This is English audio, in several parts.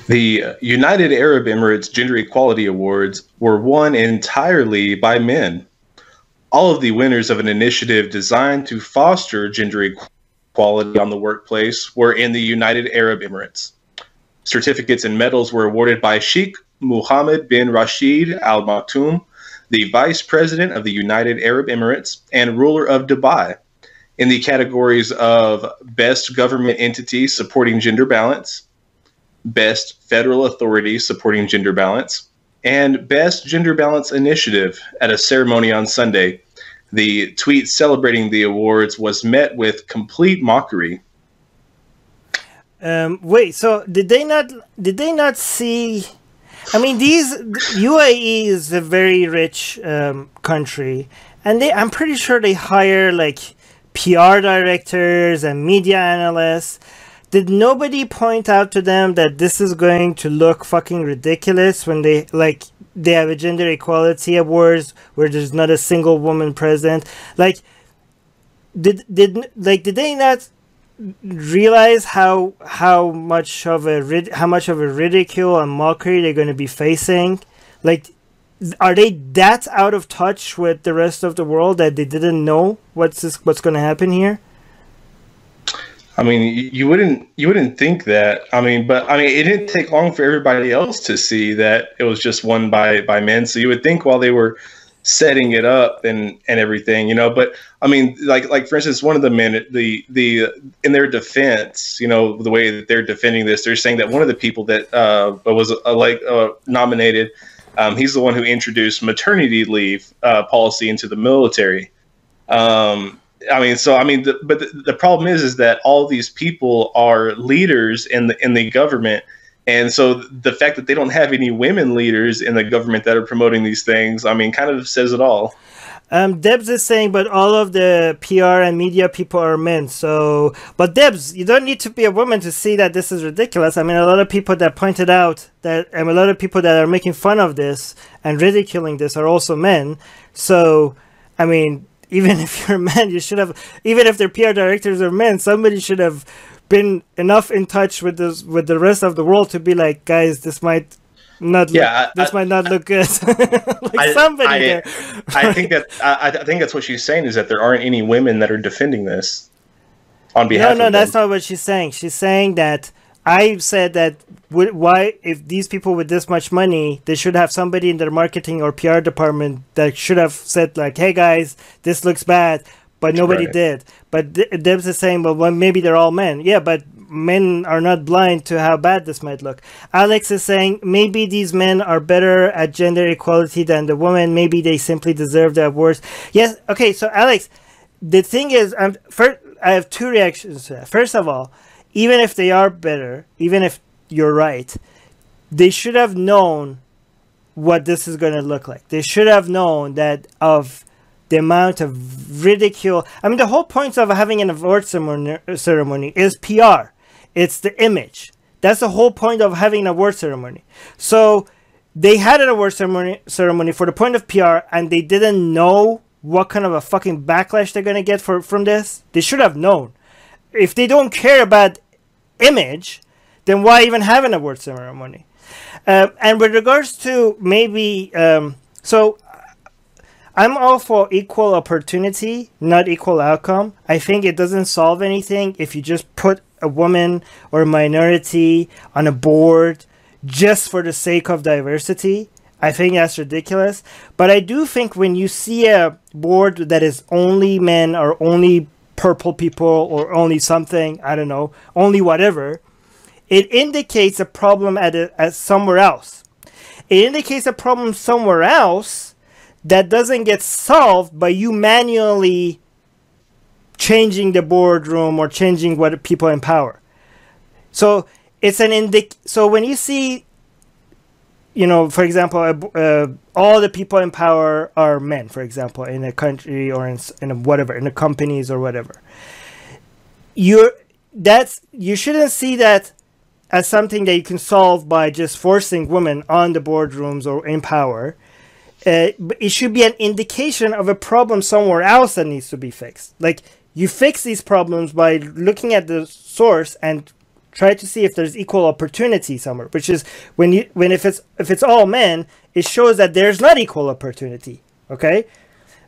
The United Arab Emirates Gender Equality Awards were won entirely by men. All of the winners of an initiative designed to foster gender equality on the workplace were in the United Arab Emirates. Certificates and medals were awarded by Sheik Mohammed bin Rashid al-Maktoum, the Vice President of the United Arab Emirates and ruler of Dubai, in the categories of Best Government Entity Supporting Gender Balance, Best Federal Authority Supporting Gender Balance, and Best Gender Balance Initiative at a ceremony on Sunday. The tweet celebrating the awards was met with complete mockery. Wait, so did they not see? I mean, these UAE is a very rich country, and I'm pretty sure they hire like PR directors and media analysts. Did nobody point out to them that this is going to look fucking ridiculous when they have a gender equality awards where there's not a single woman present? Like, did they not realize how much of a ridicule and mockery they're going to be facing? Like, are they that out of touch with the rest of the world that they didn't know what's going to happen here? I mean, you wouldn't think that. I mean, it didn't take long for everybody else to see that it was just won by men. So you would think while they were setting it up and everything, you know. But I mean, like for instance, one of the men, in their defense, you know, the way that they're defending this, they're saying that one of the people that was nominated, he's the one who introduced maternity leave policy into the military. But the problem is that all these people are leaders in the government, and so the fact that they don't have any women leaders in the government that are promoting these things, I mean, kind of says it all. Debs is saying, but all of the PR and media people are men. So, but Debs, you don't need to be a woman to see that this is ridiculous. I mean, a lot of people that pointed out that, and a lot of people that are making fun of this and ridiculing this are also men. So, I mean, even if you're a man, you should have, even if their PR directors are men, somebody should have been enough in touch with the rest of the world to be like, guys, this might not look good. Somebody there. I think that's what she's saying, is that there aren't any women that are defending this on behalf of them. No, that's not what she's saying. She's saying that I said that why, if these people with this much money, they should have somebody in their marketing or PR department that should have said like, hey guys, this looks bad, but nobody did. But Debs is saying, well, maybe they're all men. Yeah, but men are not blind to how bad this might look. Alex is saying maybe these men are better at gender equality than the women. Maybe they simply deserve the awards. Yes. Okay. So Alex, the thing is, first, I have two reactions to that. First of all, even if they are better, even if you're right, they should have known what this is going to look like. They should have known that of the amount of ridicule. I mean, the whole point of having an award ceremony is PR. It's the image. That's the whole point of having an award ceremony. So they had an award ceremony for the point of PR, and they didn't know what kind of a fucking backlash they're going to get from this. They should have known. If they don't care about image, then why even have an award ceremony? And with regards to maybe, so I'm all for equal opportunity, not equal outcome. I think it doesn't solve anything if you just put a woman or a minority on a board just for the sake of diversity. I think that's ridiculous. But I do think when you see a board that is only men or only purple people or only something, I don't know, only whatever, it indicates a problem at somewhere else. It indicates a problem somewhere else that doesn't get solved by you manually changing the boardroom or changing what people in power. So it's so when you see, you know, for example, all the people in power are men, for example, in a country or in whatever, in the companies or whatever. You shouldn't see that as something that you can solve by just forcing women on the boardrooms or in power. It should be an indication of a problem somewhere else that needs to be fixed. Like, you fix these problems by looking at the source and try to see if there's equal opportunity somewhere, which is if it's all men, it shows that there's not equal opportunity. Okay,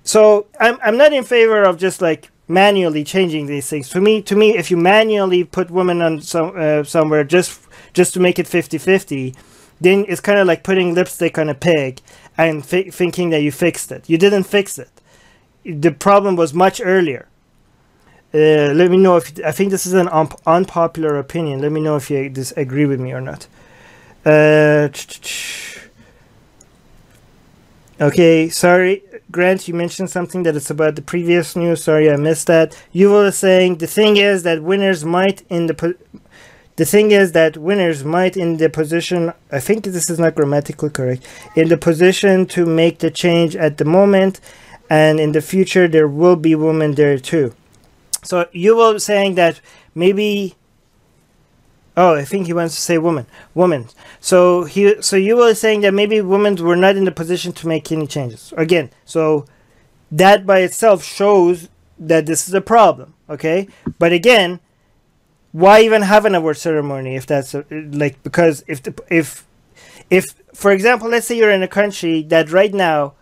so I'm not in favor of just like manually changing these things. To me, if you manually put women on somewhere just to make it 50-50, then it's kind of like putting lipstick on a pig and thinking that you fixed it. You didn't fix it. The problem was much earlier. Let me know if I think this is an unpopular opinion. Let me know if you disagree with me or not. Okay, sorry, Grant, you mentioned something that it's about the previous news. Sorry, I missed that. You were saying the thing is that winners might in the position. I think this is not grammatically correct. In the position to make the change at the moment, and in the future there will be women there too. So you were saying that maybe. Oh, I think he wants to say woman. So you were saying that maybe women were not in the position to make any changes. Again, so that by itself shows that this is a problem. Okay, but again, why even have an award ceremony if that's because if for example, let's say you're in a country that right now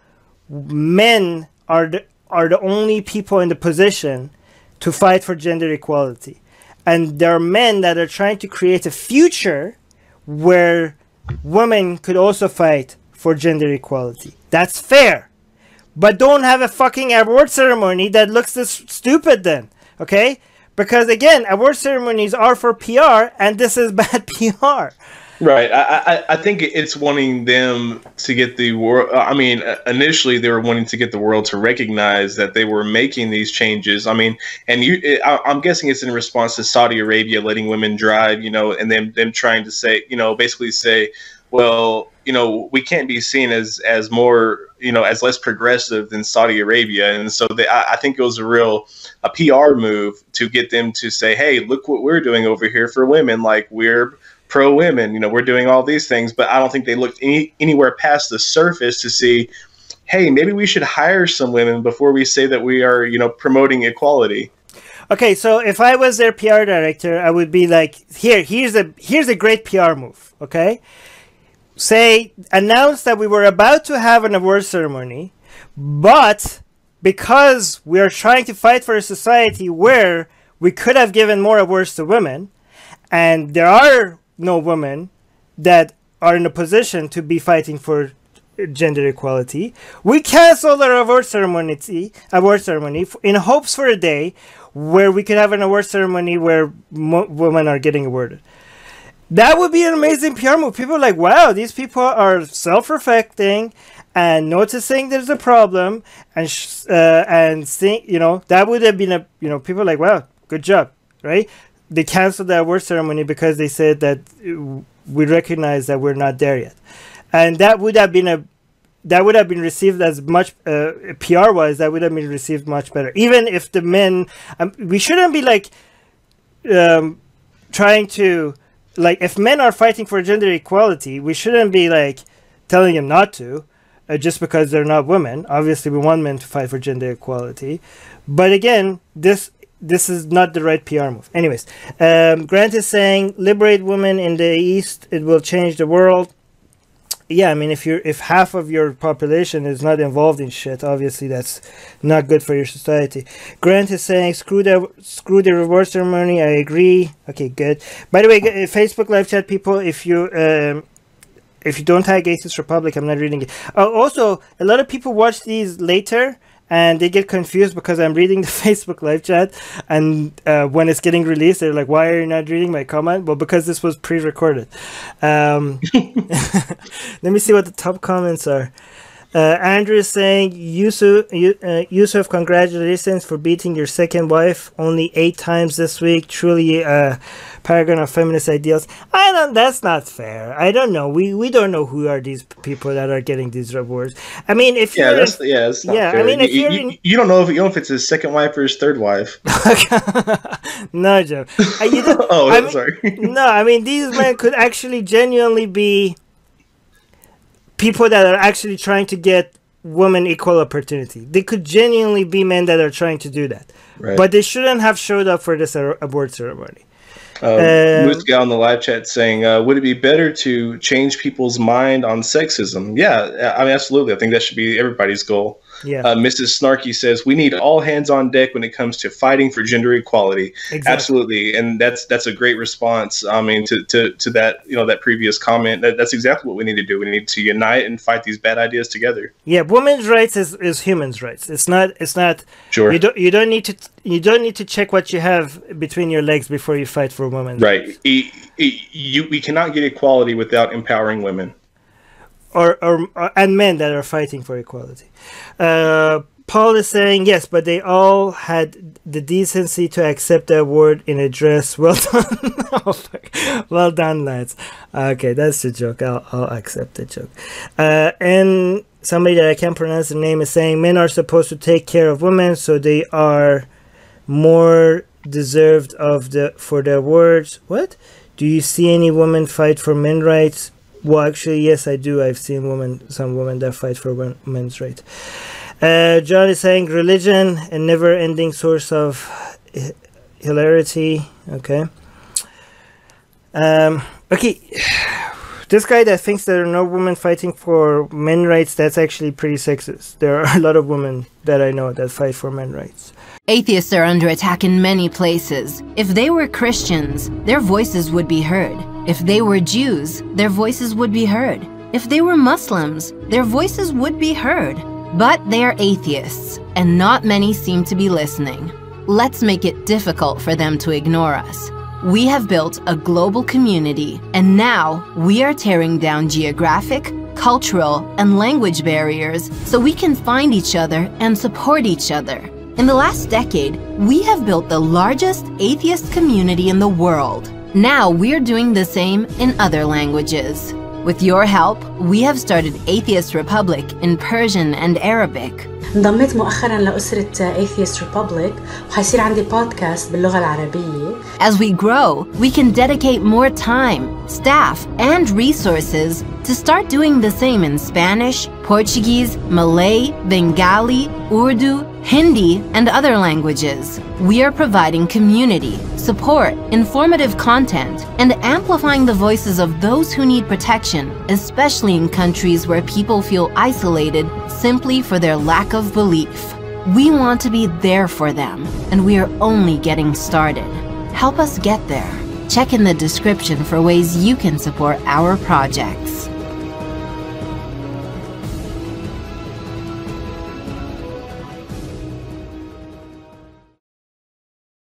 men are the only people in the position to fight for gender equality. And there are men that are trying to create a future where women could also fight for gender equality. That's fair. But don't have a fucking award ceremony that looks this stupid then. Okay? Because again, award ceremonies are for PR and this is bad PR. Right. I think it's wanting them to get the world. I mean, initially they were wanting to get the world to recognize that they were making these changes. I mean, and I'm guessing it's in response to Saudi Arabia letting women drive, and them trying to say, basically say, well, we can't be seen as more, as less progressive than Saudi Arabia. And so I think it was a PR move to get them to say, hey, look what we're doing over here for women. Like we're pro women, we're doing all these things, but I don't think they looked anywhere past the surface to see, hey, maybe we should hire some women before we say that we are, promoting equality. Okay, so if I was their PR director, I would be like, here's a great PR move. Okay, announce that we were about to have an award ceremony, but because we are trying to fight for a society where we could have given more awards to women, and there are no women that are in a position to be fighting for gender equality, we cancel our award ceremony in hopes for a day where we could have an award ceremony where women are getting awarded. That would be an amazing PR move. People are like, wow, these people are self-reflecting and noticing there's a problem, and think, that would have been people are like, wow, good job, right? They canceled the award ceremony because they said that we recognize that we're not there yet, and that would have been received as much PR wise. That would have been received much better. Even if the men, we shouldn't be like trying to if men are fighting for gender equality, we shouldn't be like telling them not to just because they're not women. Obviously, we want men to fight for gender equality, but again, this is not the right PR move. Anyways, Grant is saying, liberate women in the East, it will change the world. Yeah, I mean, if half of your population is not involved in shit, obviously that's not good for your society. Grant is saying, screw the reward ceremony. I agree. Okay, good. By the way, Facebook live chat people, if you don't tag Atheist Republic, I'm not reading it. Also, a lot of people watch these later, and they get confused because I'm reading the Facebook live chat, and when it's getting released, they're like, why are you not reading my comment? Well, because this was pre-recorded. Let me see what the top comments are. Andrew is saying, Yusuf, congratulations for beating your second wife only 8 times this week. Truly a paragon of feminist ideals. That's not fair. I don't know. We don't know who are these people that are getting these rewards. I mean, if you're that's not fair. I mean, if you don't know if it's his second wife or his third wife. No, Joe. Sorry. No, I mean, these men could actually genuinely be people that are actually trying to get women equal opportunity. They could genuinely be men that are trying to do that. Right. But they shouldn't have showed up for this award ceremony. Moose Gal in the live chat saying, would it be better to change people's mind on sexism? Yeah, I mean, absolutely. I think that should be everybody's goal. Yeah. Mrs. Snarky says, we need all hands on deck when it comes to fighting for gender equality. Exactly. Absolutely. And that's a great response. I mean, to that, that previous comment, that's exactly what we need to do. We need to unite and fight these bad ideas together. Yeah. Women's rights is human's rights. It's not, sure. You don't need to check what you have between your legs before you fight for women. Right. We cannot get equality without empowering women. And men that are fighting for equality. Paul is saying yes, but they all had the decency to accept the award in a dress. Well done. Well done, lads. Okay, that's the joke. I'll accept the joke. And somebody that I can't pronounce the name is saying men are supposed to take care of women, so they are more deserved for the awards. What? Do you see any women fight for men's rights? Well, actually, yes, I do. I've seen some women that fight for women's rights. John is saying religion, a never-ending source of hilarity. Okay. Okay. This guy that thinks there are no women fighting for men's rights, that's actually pretty sexist. There are a lot of women that I know that fight for men's rights. Atheists are under attack in many places. If they were Christians, their voices would be heard. If they were Jews, their voices would be heard. If they were Muslims, their voices would be heard. But they are atheists, and not many seem to be listening. Let's make it difficult for them to ignore us. We have built a global community, and now we are tearing down geographic, cultural, and language barriers so we can find each other and support each other. In the last decade, we have built the largest atheist community in the world. Now we're doing the same in other languages. With your help, we have started Atheist Republic in Persian and Arabic. انضميت مؤخرا لأسرة Atheist Republic وحيصير عندي بودكاست باللغة العربية. As we grow, we can dedicate more time, staff, and resources to start doing the same in Spanish, Portuguese, Malay, Bengali, Urdu, Hindi, and other languages. We are providing community, support, informative content, and amplifying the voices of those who need protection, especially in countries where people feel isolated simply for their lack of belief. We want to be there for them, and we are only getting started. Help us get there. Check in the description for ways you can support our projects.